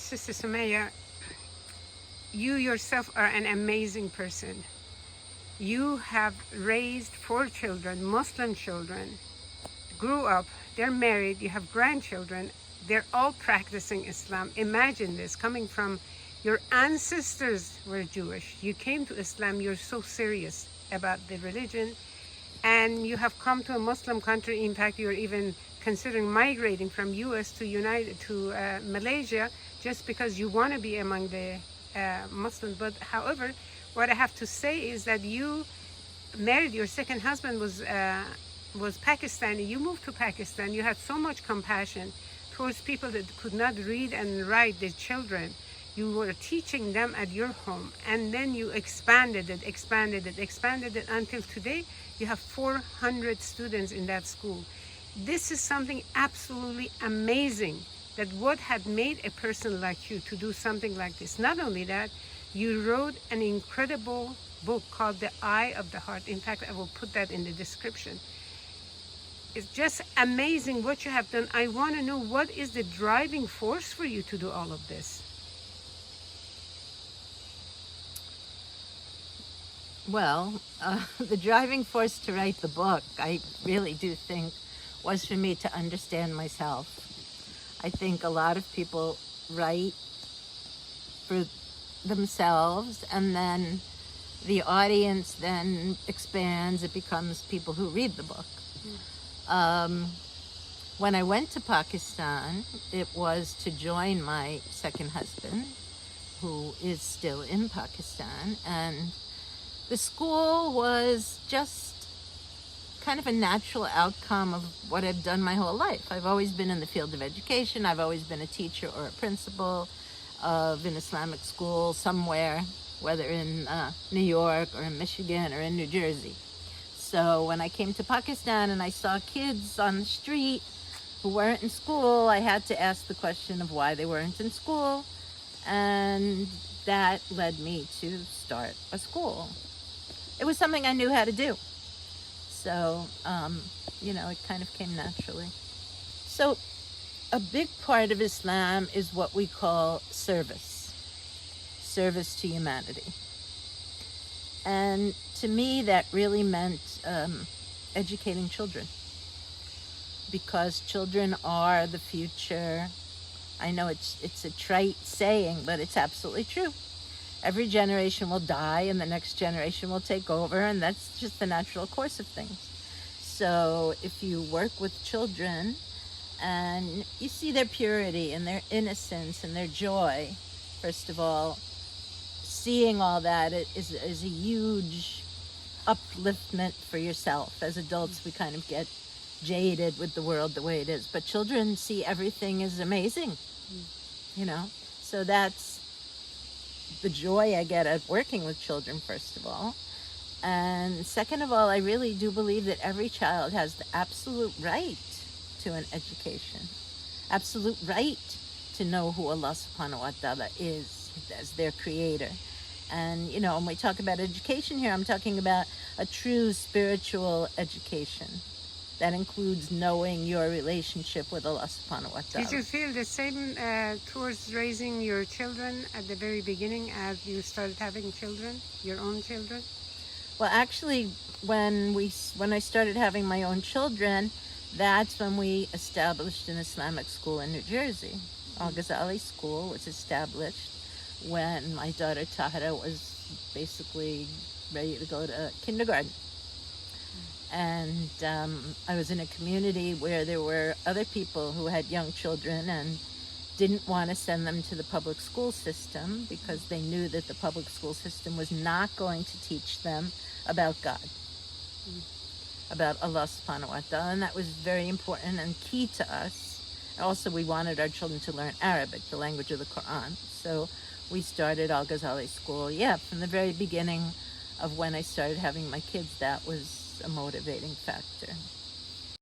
Sister Sommieh, you yourself are an amazing person. You have raised 4 children, Muslim children, grew up, they're married, you have grandchildren, they're all practicing Islam. Imagine this, coming from your ancestors were Jewish. You came to Islam, you're so serious about the religion, and you have come to a Muslim country. In fact, you're even considering migrating from US to Malaysia just because you want to be among the Muslims. But however, what I have to say is that you married, your second husband was Pakistani. You moved to Pakistan. You had so much compassion towards people that could not read and write, their children. You were teaching them at your home, and then you expanded it until today you have 400 students in that school. This is something absolutely amazing, that what had made a person like you to do something like this. Not only that, you wrote an incredible book called The Eye of the Heart. In fact, I will put that in the description. It's just amazing what you have done. I want to know, what is the driving force for you to do all of this? Well, the driving force to write the book, I really do think, was for me to understand myself. I think a lot of people write for themselves, and then the audience then expands. It becomes people who read the book. When I went to Pakistan, it was to join my second husband, who is still in Pakistan, and the school was just kind of a natural outcome of what I've done my whole life. I've always been in the field of education. I've always been a teacher or a principal of an Islamic school somewhere, whether in New York or in Michigan or in New Jersey. So when I came to Pakistan and I saw kids on the street who weren't in school, I had to ask the question of why they weren't in school, and that led me to start a school. It was something I knew how to do. So, it kind of came naturally. So a big part of Islam is what we call service to humanity. And to me, that really meant educating children, because children are the future. I know it's a trite saying, but it's absolutely true. Every generation will die and the next generation will take over, and that's just the natural course of things. So if you work with children and you see their purity and their innocence and their joy, first of all, seeing all that is a huge upliftment for yourself. As adults, we kind of get jaded with the world the way it is, but children see everything as amazing, so that's the joy I get at working with children, first of all. And second of all, I really do believe that every child has the absolute right to an education, absolute right to know who Allah subhanahu wa ta'ala is as their creator. And, when we talk about education here, I'm talking about a true spiritual education that includes knowing your relationship with Allah subhanahu wa ta'ala. Did you feel the same towards raising your children at the very beginning as you started having children, your own children? Well, actually, when I started having my own children, that's when we established an Islamic school in New Jersey. Al-Ghazali School was established when my daughter Tahira was basically ready to go to kindergarten. And I was in a community where there were other people who had young children and didn't want to send them to the public school system because they knew that the public school system was not going to teach them about God, about Allah subhanahu wa ta'ala, and that was very important and key to us. Also, we wanted our children to learn Arabic, the language of the Quran. So we started Al-Ghazali School. Yeah, from the very beginning of when I started having my kids, that was a motivating factor.